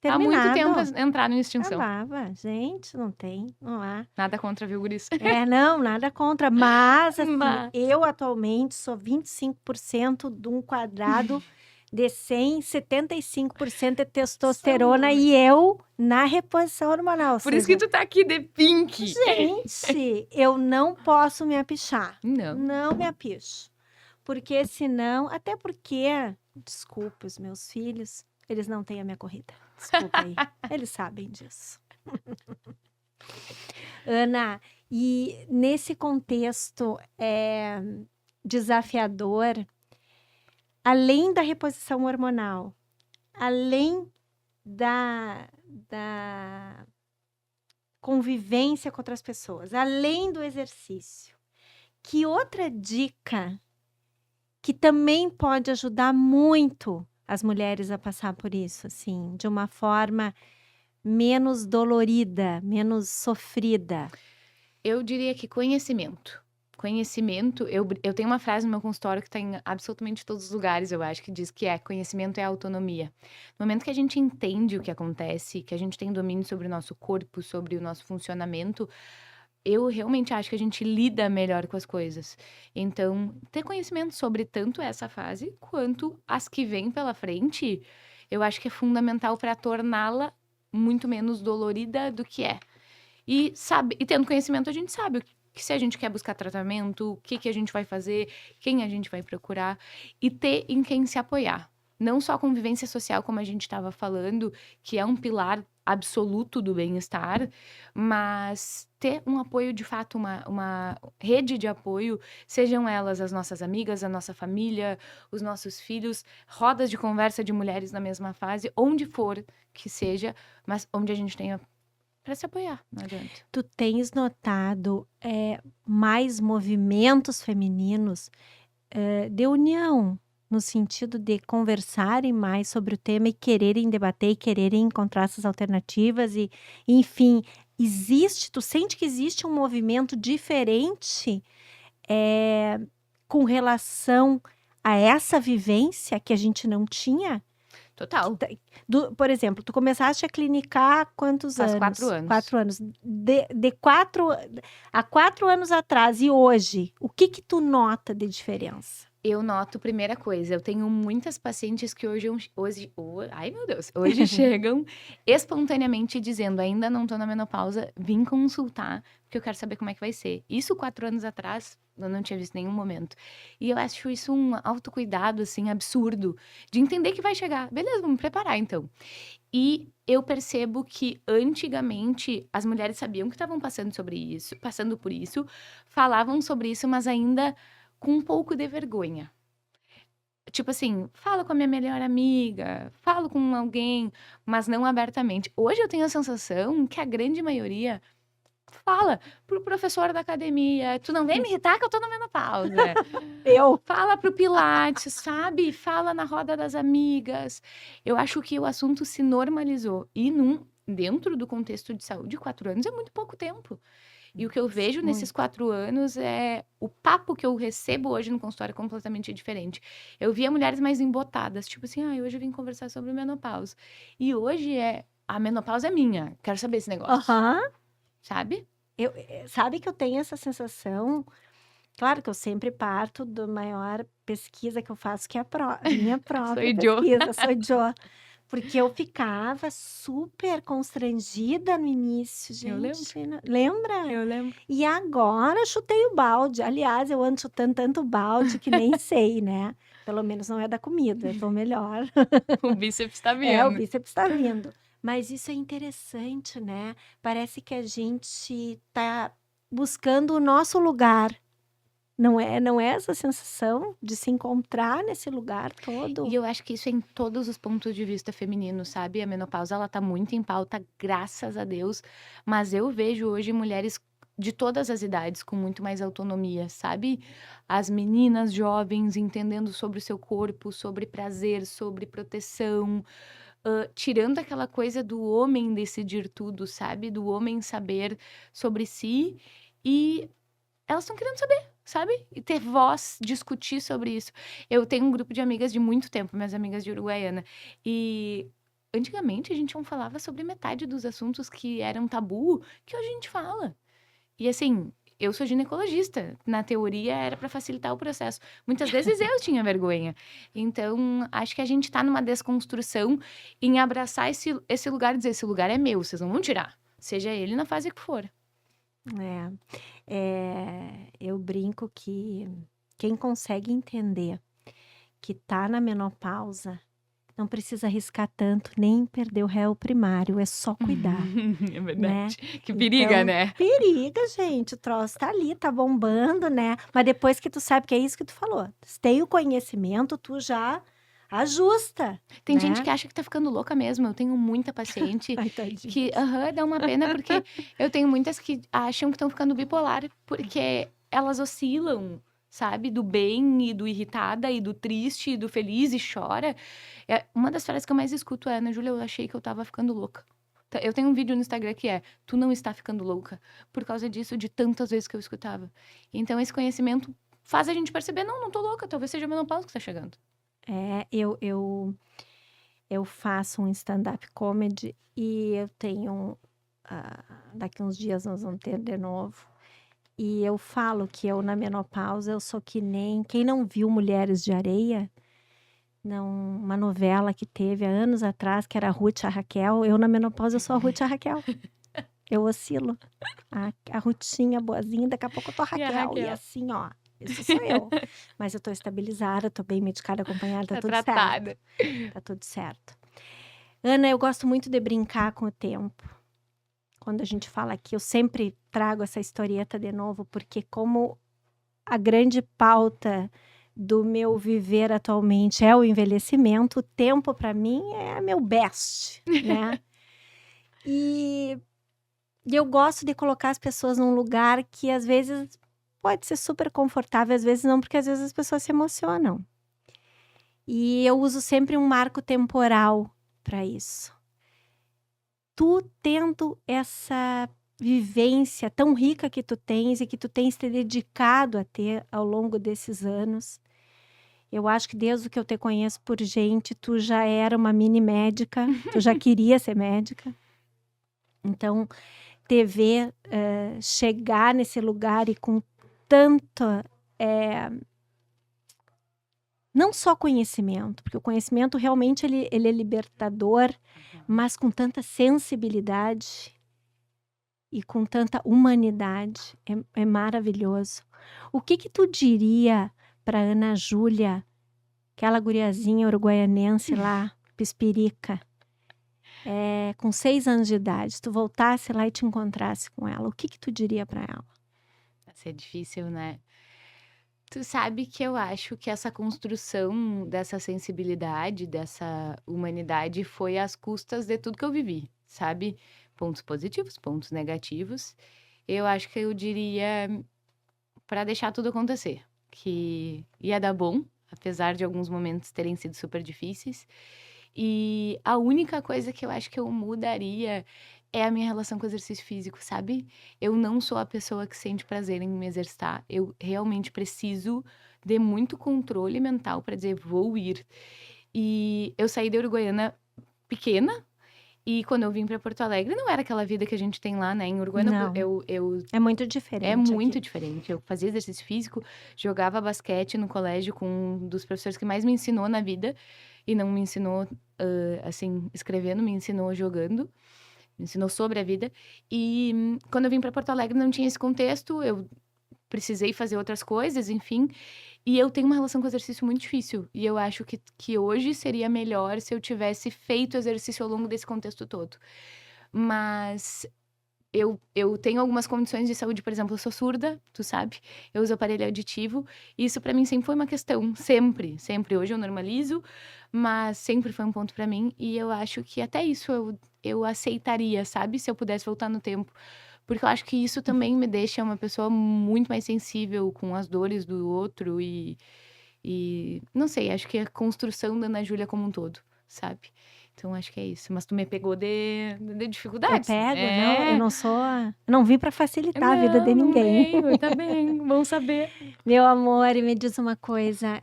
[SPEAKER 2] há muito tempo entrado em extinção.
[SPEAKER 1] Acabava. Gente, não tem, não há.
[SPEAKER 2] Nada contra, viu, guris?
[SPEAKER 1] Não, nada contra. Mas, assim, eu atualmente sou 25% de um quadrado de 100, 75% de testosterona e eu na reposição hormonal.
[SPEAKER 2] Por isso que tu tá aqui de pink.
[SPEAKER 1] Gente, eu não posso me apichar.
[SPEAKER 2] Não.
[SPEAKER 1] Não me apicho. Porque senão, até porque, desculpa, os meus filhos, eles não têm a minha corrida. Desculpa aí. Eles sabem disso. Ana, e nesse contexto desafiador, além da reposição hormonal, além da convivência com outras pessoas, além do exercício, que outra dica que também pode ajudar muito as mulheres a passar por isso, assim, de uma forma menos dolorida, menos sofrida?
[SPEAKER 2] Eu diria que conhecimento. Conhecimento, eu tenho uma frase no meu consultório que está em absolutamente todos os lugares, eu acho, que diz que conhecimento é autonomia. No momento que a gente entende o que acontece, que a gente tem domínio sobre o nosso corpo, sobre o nosso funcionamento, eu realmente acho que a gente lida melhor com as coisas. Então, ter conhecimento sobre tanto essa fase quanto as que vêm pela frente, eu acho que é fundamental para torná-la muito menos dolorida do que é. E tendo conhecimento, a gente sabe que se a gente quer buscar tratamento, o que a gente vai fazer, quem a gente vai procurar, e ter em quem se apoiar. Não só a convivência social, como a gente estava falando, que é um pilar absoluto do bem-estar, mas ter um apoio de fato, uma rede de apoio, sejam elas as nossas amigas, a nossa família, os nossos filhos, rodas de conversa de mulheres na mesma fase, onde for que seja, mas onde a gente tenha para se apoiar, não adianta.
[SPEAKER 1] Tu tens notado mais movimentos femininos de união, no sentido de conversarem mais sobre o tema e quererem debater e quererem encontrar essas alternativas e, enfim, tu sente que existe um movimento diferente com relação a essa vivência que a gente não tinha?
[SPEAKER 2] Total.
[SPEAKER 1] Por exemplo, tu começaste a clinicar há quantos
[SPEAKER 2] Faz
[SPEAKER 1] anos?
[SPEAKER 2] 4 anos.
[SPEAKER 1] 4 anos. Há 4 anos atrás e hoje, o que tu nota de diferença?
[SPEAKER 2] Eu noto, primeira coisa, eu tenho muitas pacientes que ai meu Deus, hoje chegam espontaneamente dizendo, ainda não tô na menopausa, vim consultar, porque eu quero saber como é que vai ser. Isso 4 anos atrás, eu não tinha visto nenhum momento. E eu acho isso um autocuidado, assim, absurdo, de entender que vai chegar. Beleza, vamos me preparar, então. E eu percebo que antigamente as mulheres sabiam que estavam passando por isso, falavam sobre isso, mas ainda com um pouco de vergonha. Tipo assim, falo com a minha melhor amiga, falo com alguém, mas não abertamente. Hoje eu tenho a sensação que a grande maioria fala pro professor da academia, tu não vem me irritar que eu tô na menopausa. Fala pro Pilates, sabe? Fala na roda das amigas. Eu acho que o assunto se normalizou. E dentro do contexto de saúde, 4 anos é muito pouco tempo. E o que eu vejo nesses 4 anos é o papo que eu recebo hoje no consultório é completamente diferente. Eu via mulheres mais embotadas, tipo assim, hoje eu vim conversar sobre menopausa. E hoje a menopausa é minha, quero saber esse negócio. Sabe?
[SPEAKER 1] Sabe que eu tenho essa sensação. Claro que eu sempre parto da maior pesquisa que eu faço, que é a minha própria pesquisa, sou Jo. Porque eu ficava super constrangida no início, gente.
[SPEAKER 2] Eu lembro.
[SPEAKER 1] Lembra?
[SPEAKER 2] Eu lembro.
[SPEAKER 1] E agora eu chutei o balde. Aliás, eu ando chutando tanto balde que nem sei, né? Pelo menos não é da comida, eu tô melhor.
[SPEAKER 2] O bíceps tá vindo.
[SPEAKER 1] O bíceps tá vindo. Mas isso é interessante, né? Parece que a gente tá buscando o nosso lugar. Não é essa sensação de se encontrar nesse lugar todo?
[SPEAKER 2] E eu acho que isso é em todos os pontos de vista feminino, sabe? A menopausa, ela tá muito em pauta, graças a Deus. Mas eu vejo hoje mulheres de todas as idades com muito mais autonomia, sabe? As meninas jovens entendendo sobre o seu corpo, sobre prazer, sobre proteção, tirando aquela coisa do homem decidir tudo, sabe? Do homem saber sobre si e elas estão querendo saber, sabe? E ter voz, discutir sobre isso. Eu tenho um grupo de amigas de muito tempo, minhas amigas de Uruguaiana. E antigamente a gente não falava sobre metade dos assuntos que eram tabu, que hoje a gente fala. E assim, eu sou ginecologista. Na teoria era para facilitar o processo. Muitas vezes eu tinha vergonha. Então, acho que a gente tá numa desconstrução em abraçar esse lugar e dizer: esse lugar é meu, vocês não vão tirar. Seja ele na fase que for.
[SPEAKER 1] Eu brinco que quem consegue entender que tá na menopausa não precisa arriscar tanto, nem perder o réu primário, é só cuidar,
[SPEAKER 2] É
[SPEAKER 1] né?
[SPEAKER 2] verdade. Que periga,
[SPEAKER 1] Então,
[SPEAKER 2] né?
[SPEAKER 1] periga, gente, o troço tá ali, tá bombando, né? Mas depois que tu sabe que é isso que tu falou, se tem o conhecimento, tu já ajusta,
[SPEAKER 2] Tem gente
[SPEAKER 1] né?
[SPEAKER 2] que acha que tá ficando louca mesmo. Eu tenho muita paciente
[SPEAKER 1] Ai, tadinho.
[SPEAKER 2] que, dá uma pena, porque eu tenho muitas que acham que estão ficando bipolar, porque elas oscilam, sabe? Do bem e do irritada e do triste e do feliz e chora. Uma das frases que eu mais escuto é: Ana Júlia, eu achei que eu tava ficando louca. Eu tenho um vídeo no Instagram que é: tu não está ficando louca, por causa disso, de tantas vezes que eu escutava. Então, esse conhecimento faz a gente perceber: não tô louca, talvez seja a menopausa que tá chegando.
[SPEAKER 1] Eu faço um stand-up comedy e eu tenho. Daqui uns dias nós vamos ter de novo. E eu falo que eu, na menopausa, eu sou que nem. Quem não viu Mulheres de Areia, não, uma novela que teve há anos atrás, que era a Ruth e a Raquel. Eu, na menopausa, eu sou a Ruth e a Raquel. Eu oscilo. A Rutinha boazinha, daqui a pouco eu tô a
[SPEAKER 2] E a
[SPEAKER 1] Raquel. E
[SPEAKER 2] Raquel?
[SPEAKER 1] assim, ó. Isso sou eu. Mas eu tô estabilizada, tô bem medicada, acompanhada, tá
[SPEAKER 2] Tá
[SPEAKER 1] tudo certo.
[SPEAKER 2] tratada.
[SPEAKER 1] Tá tudo certo. Ana, eu gosto muito de brincar com o tempo. Quando a gente fala aqui, eu sempre trago essa historieta de novo, porque como a grande pauta do meu viver atualmente é o envelhecimento, o tempo para mim é meu best, né? E eu gosto de colocar as pessoas num lugar que às vezes pode ser super confortável, às vezes não, porque às vezes as pessoas se emocionam. E eu uso sempre um marco temporal para isso. Tu tendo essa vivência tão rica que tu tens e que tu tens te dedicado a ter ao longo desses anos, eu acho que desde que eu te conheço por gente, tu já era uma mini médica, tu já queria ser médica. Então, te ver chegar nesse lugar e com tanta, não só conhecimento, porque o conhecimento realmente ele é libertador, mas com tanta sensibilidade e com tanta humanidade, é maravilhoso. O que tu diria para Ana Júlia, aquela guriazinha uruguaianense lá, Pispirica, com 6 anos de idade, tu voltasse lá e te encontrasse com ela, o que tu diria para ela?
[SPEAKER 2] Vai ser difícil, né? Tu sabe que eu acho que essa construção dessa sensibilidade, dessa humanidade, foi às custas de tudo que eu vivi, sabe? Pontos positivos, pontos negativos. Eu acho que eu diria para deixar tudo acontecer, que ia dar bom, apesar de alguns momentos terem sido super difíceis. E a única coisa que eu acho que eu mudaria é a minha relação com o exercício físico, sabe? Eu não sou a pessoa que sente prazer em me exercitar. Eu realmente preciso de muito controle mental para dizer vou ir. E eu saí da Uruguaiana pequena. E quando eu vim para Porto Alegre, não era aquela vida que a gente tem lá, né? Em Uruguaiana,
[SPEAKER 1] Não,
[SPEAKER 2] eu
[SPEAKER 1] é muito
[SPEAKER 2] é
[SPEAKER 1] diferente
[SPEAKER 2] muito
[SPEAKER 1] aqui.
[SPEAKER 2] diferente. Eu fazia exercício físico, jogava basquete no colégio com um dos professores que mais me ensinou na vida. E não me ensinou, assim, escrevendo, me ensinou jogando. Me ensinou sobre a vida. E quando eu vim para Porto Alegre, não tinha esse contexto. Eu precisei fazer outras coisas, enfim. E eu tenho uma relação com o exercício muito difícil. E eu acho que hoje seria melhor se eu tivesse feito exercício ao longo desse contexto todo. Mas eu tenho algumas condições de saúde, por exemplo, eu sou surda, tu sabe? Eu uso aparelho auditivo. E isso pra mim sempre foi uma questão, sempre, sempre. Hoje eu normalizo, mas sempre foi um ponto pra mim. E eu acho que até isso eu aceitaria, sabe? Se eu pudesse voltar no tempo. Porque eu acho que isso também me deixa uma pessoa muito mais sensível com as dores do outro e não sei, acho que a construção da Ana Júlia como um todo, sabe? Então acho que é isso. Mas tu me pegou de
[SPEAKER 1] Eu
[SPEAKER 2] dificuldades,
[SPEAKER 1] pego, não, eu
[SPEAKER 2] né?
[SPEAKER 1] não sou, eu não vim para facilitar a vida de
[SPEAKER 2] Não, não
[SPEAKER 1] ninguém.
[SPEAKER 2] veio, tá bem, bom saber.
[SPEAKER 1] Meu amor, e me diz uma coisa,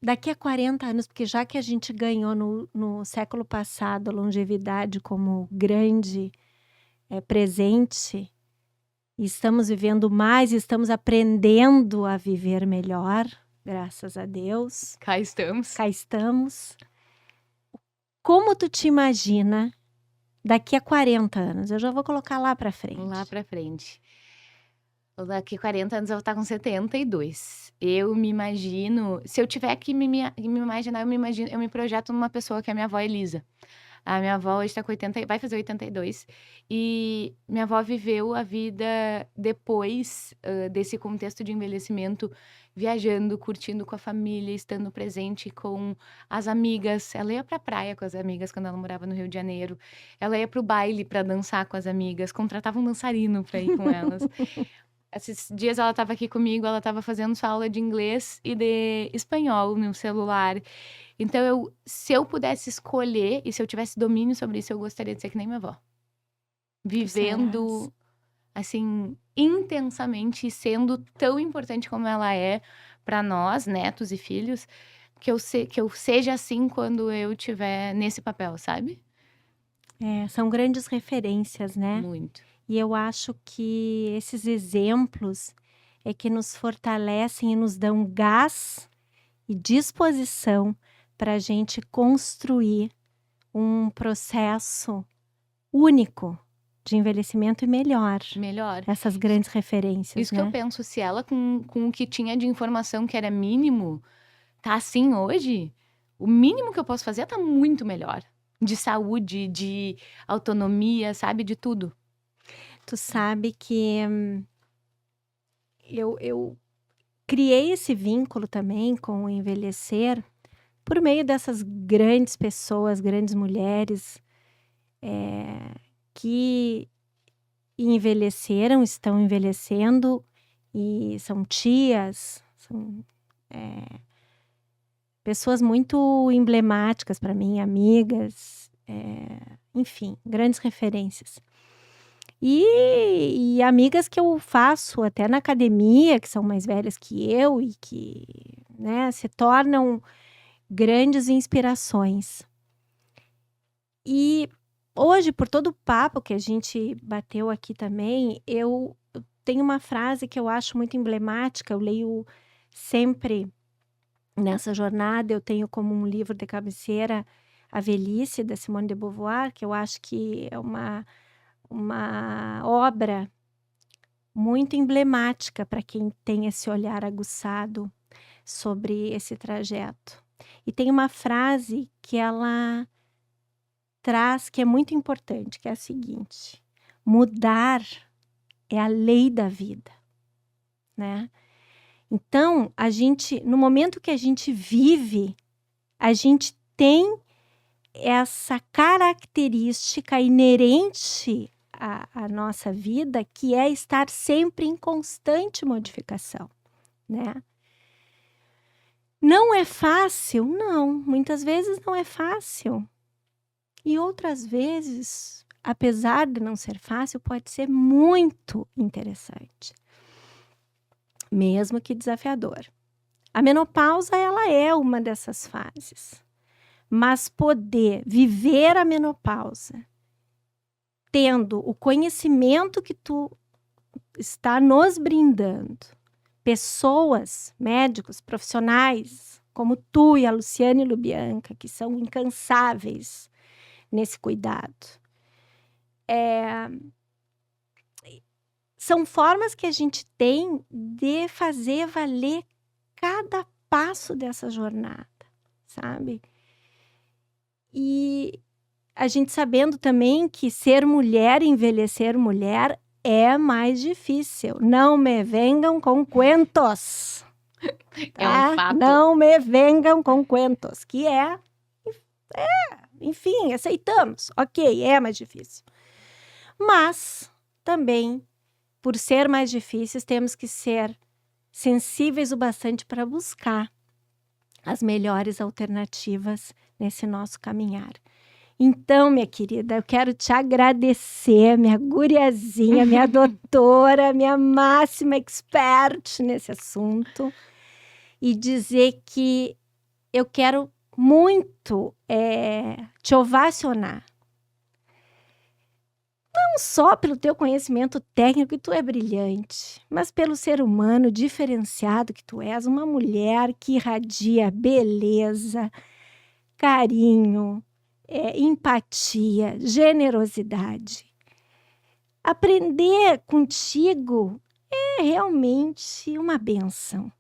[SPEAKER 1] daqui a 40 anos, porque já que a gente ganhou no século passado a longevidade como grande presente, e estamos vivendo mais, estamos aprendendo a viver melhor, graças a Deus,
[SPEAKER 2] Cá estamos.
[SPEAKER 1] cá estamos. Como tu te imagina daqui a 40 anos? Eu já vou colocar lá para frente.
[SPEAKER 2] Lá pra frente. Daqui 40 anos eu vou estar com 72. Eu me imagino, se eu tiver que me imaginar, eu me projeto numa pessoa que é a minha avó Elisa. A minha avó hoje tá com 80, vai fazer 82. E minha avó viveu a vida depois desse contexto de envelhecimento, viajando, curtindo com a família, estando presente com as amigas. Ela ia pra praia com as amigas quando ela morava no Rio de Janeiro. Ela ia pro baile pra dançar com as amigas, contratava um dançarino pra ir com elas. Esses dias ela estava aqui comigo, ela estava fazendo sua aula de inglês e de espanhol no celular. Então, se eu pudesse escolher e se eu tivesse domínio sobre isso, eu gostaria de ser que nem minha avó.
[SPEAKER 1] Tu serás.
[SPEAKER 2] Vivendo, assim, intensamente e sendo tão importante como ela é para nós, netos e filhos, que eu seja assim quando eu estiver nesse papel, sabe?
[SPEAKER 1] São grandes referências, né?
[SPEAKER 2] Muito.
[SPEAKER 1] E eu acho que esses exemplos é que nos fortalecem e nos dão gás e disposição para a gente construir um processo único de envelhecimento e melhor.
[SPEAKER 2] Melhor.
[SPEAKER 1] Essas grandes referências,
[SPEAKER 2] Isso que eu
[SPEAKER 1] né?
[SPEAKER 2] penso, se ela com o que tinha de informação que era mínimo, tá assim hoje, o mínimo que eu posso fazer é tá muito melhor. De saúde, de autonomia, sabe? De tudo.
[SPEAKER 1] Tu sabe que eu criei esse vínculo também com o envelhecer por meio dessas grandes pessoas, grandes mulheres que envelheceram, estão envelhecendo e são tias, são pessoas muito emblemáticas para mim, amigas, enfim, grandes referências. E amigas que eu faço até na academia, que são mais velhas que eu e que, né, se tornam grandes inspirações. E hoje, por todo o papo que a gente bateu aqui também, eu tenho uma frase que eu acho muito emblemática, eu leio sempre nessa jornada, eu tenho como um livro de cabeceira A Velhice, da Simone de Beauvoir, que eu acho que é uma obra muito emblemática para quem tem esse olhar aguçado sobre esse trajeto. E tem uma frase que ela traz que é muito importante, que é a seguinte: mudar é a lei da vida, né? Então, a gente, no momento que a gente vive, a gente tem essa característica inerente à nossa vida, que é estar sempre em constante modificação, né? Não é fácil? Não, muitas vezes não é fácil. E outras vezes, apesar de não ser fácil, pode ser muito interessante, mesmo que desafiador. A menopausa, ela é uma dessas fases, mas poder viver a menopausa tendo o conhecimento que tu está nos brindando, pessoas, médicos, profissionais, como tu e a Luciane Lubianca, que são incansáveis nesse cuidado. São formas que a gente tem de fazer valer cada passo dessa jornada, sabe? E a gente sabendo também que ser mulher, envelhecer mulher é mais difícil. Não me venham com cuentos. Tá?
[SPEAKER 2] É um fato.
[SPEAKER 1] Não me venham com cuentos, que enfim, aceitamos. Ok, é mais difícil. Mas também, por ser mais difíceis, temos que ser sensíveis o bastante para buscar as melhores alternativas nesse nosso caminhar. Então, minha querida, eu quero te agradecer, minha guriazinha, minha doutora, minha máxima expert nesse assunto, e dizer que eu quero muito te ovacionar. Não só pelo teu conhecimento técnico, que tu é brilhante, mas pelo ser humano diferenciado que tu és, uma mulher que irradia beleza, carinho, empatia, generosidade. Aprender contigo é realmente uma bênção.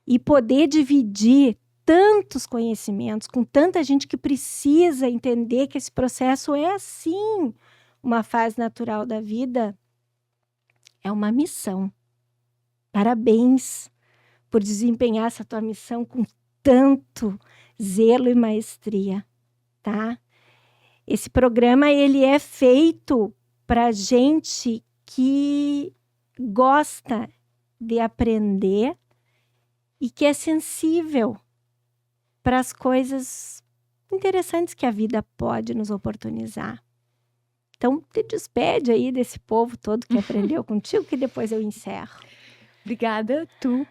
[SPEAKER 1] E poder dividir tantos conhecimentos com tanta gente que precisa entender que esse processo é, sim, uma fase natural da vida, é uma missão. Parabéns por desempenhar essa tua missão com tanto zelo e maestria, tá? Esse programa, ele é feito para gente que gosta de aprender e que é sensível para as coisas interessantes que a vida pode nos oportunizar. Então, te despede aí desse povo todo que aprendeu contigo, que depois eu encerro.
[SPEAKER 2] Obrigada tu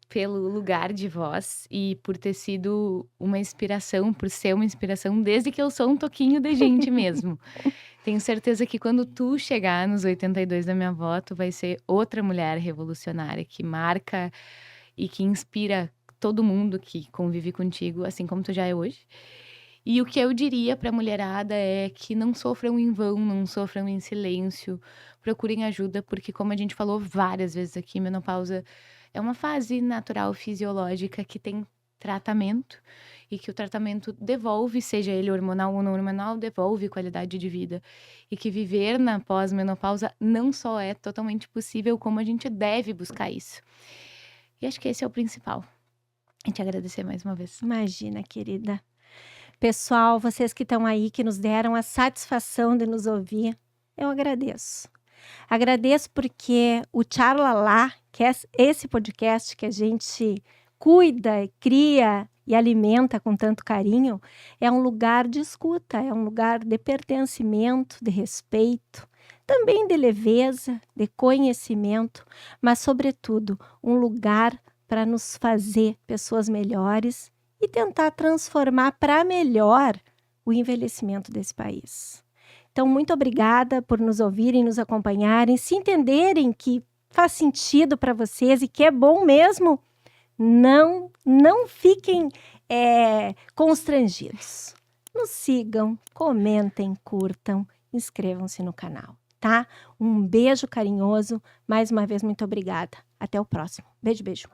[SPEAKER 2] pelo lugar de voz e por ter sido uma inspiração, por ser uma inspiração desde que eu sou um toquinho de gente mesmo. Tenho certeza que quando tu chegar nos 82 da minha avó, tu vai ser outra mulher revolucionária que marca e que inspira todo mundo que convive contigo, assim como tu já é hoje. E o que eu diria para a mulherada é que não sofram em vão, não sofram em silêncio, procurem ajuda, porque como a gente falou várias vezes aqui, menopausa é uma fase natural fisiológica que tem tratamento e que o tratamento devolve, seja ele hormonal ou não hormonal, devolve qualidade de vida. E que viver na pós-menopausa não só é totalmente possível, como a gente deve buscar isso. E acho que esse é o principal. A gente agradecer mais uma vez.
[SPEAKER 1] Imagina, querida. Pessoal, vocês que estão aí, que nos deram a satisfação de nos ouvir, eu agradeço. Agradeço porque o Charlalá, que é esse podcast que a gente cuida, cria e alimenta com tanto carinho, é um lugar de escuta, é um lugar de pertencimento, de respeito, também de leveza, de conhecimento, mas, sobretudo, um lugar para nos fazer pessoas melhores e tentar transformar para melhor o envelhecimento desse país. Então, muito obrigada por nos ouvirem, nos acompanharem, se entenderem que faz sentido para vocês e que é bom mesmo. Não fiquem constrangidos. Nos sigam, comentem, curtam, inscrevam-se no canal, tá? Um beijo carinhoso. Mais uma vez, muito obrigada. Até o próximo. Beijo, beijo.